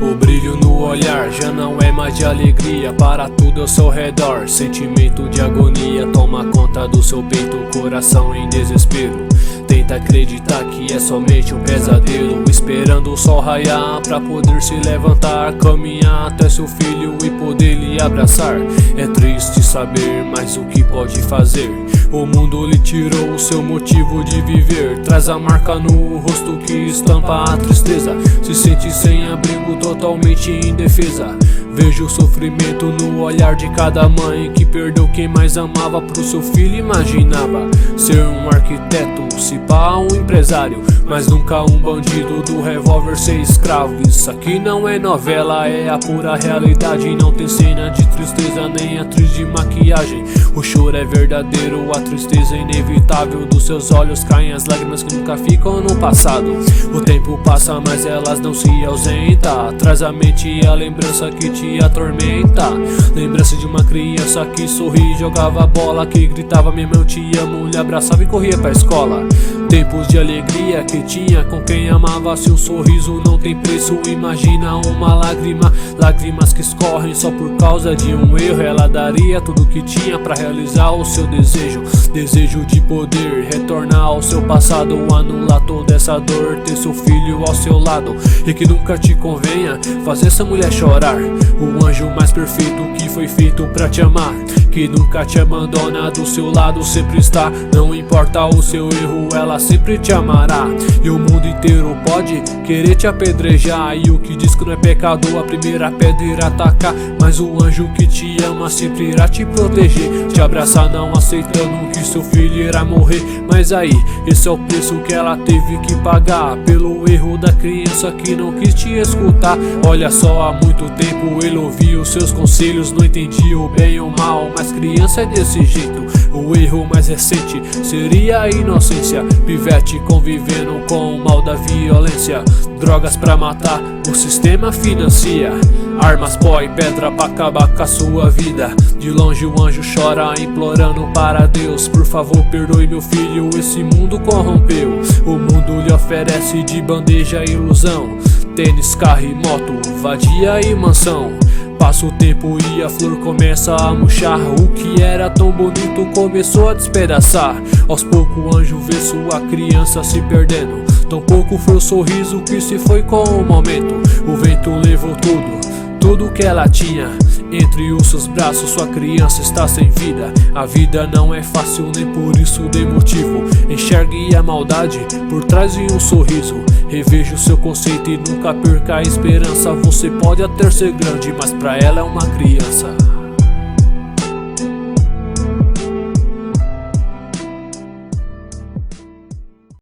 O brilho no olhar já não é mais de alegria, para tudo ao seu redor. Sentimento de agonia toma conta do seu peito, coração em desespero. Tenta acreditar que é somente um pesadelo, esperando o sol raiar pra poder se levantar, caminhar até seu filho e poder lhe abraçar. É triste saber, mas o que pode fazer? O mundo lhe tirou o seu motivo de viver, traz a marca no rosto que estampa a tristeza. Se sente sem abrigo, totalmente indefesa. Vejo o sofrimento no olhar de cada mãe que perdeu quem mais amava pro seu filho. Imaginava ser um arquiteto, se pá um empresário, mas nunca um bandido do revólver ser escravo. Isso aqui não é novela, é a pura realidade. Não tem cena de tristeza, nem atriz de maquiagem. O choro é verdadeiro, a tristeza é inevitável. Dos seus olhos caem as lágrimas que nunca ficam no passado. O tempo passa, mas elas não se ausentam. Traz à mente a lembrança que te atormenta. Lembrança de uma criança que sorria, jogava bola, que gritava minha mãe eu te amo, lhe abraçava e corria pra escola. Tempos de alegria que tinha com quem amava. Se um sorriso não tem preço, imagina uma lágrima. Lágrimas que escorrem só por causa de um erro. Ela daria tudo que tinha pra realizar o seu desejo. Desejo de poder retornar ao seu passado, anular toda essa dor, ter seu filho ao seu lado. E que nunca te convenha fazer essa mulher chorar. O anjo mais perfeito que foi feito pra te amar, que nunca te abandona, do seu lado sempre está. Não importa o seu erro, ela sempre te amará. E o mundo inteiro pode querer te apedrejar, e o que diz que não é pecado a primeira pedra irá atacar. Mas o anjo que te ama sempre irá te proteger, te abraçar não aceitando que seu filho irá morrer. Mas aí, esse é o preço que ela teve que pagar, pelo erro da criança que não quis te escutar. Olha só, há muito tempo ele ouvia os seus conselhos, não entendia o bem ou o mal, mas criança é desse jeito. O erro mais recente seria a inocência. Pivete convivendo com o mal da violência. Drogas pra matar, o sistema financia. Armas, pó e pedra pra acabar com a sua vida. De longe o anjo chora, implorando para Deus: por favor perdoe meu filho, esse mundo corrompeu. O mundo lhe oferece de bandeja ilusão, tênis, carro e moto, vadia e mansão. Passa o tempo e a flor começa a murchar. O que era tão bonito começou a despedaçar. Aos poucos o anjo vê sua criança se perdendo. Tão pouco foi o sorriso que se foi com o momento. O vento levou tudo que ela tinha. Entre os seus braços sua criança está sem vida. A vida não é fácil, nem por isso dê motivo. Enxergue a maldade por trás de um sorriso. Reveja o seu conceito e nunca perca a esperança. Você pode até ser grande, mas pra ela é uma criança.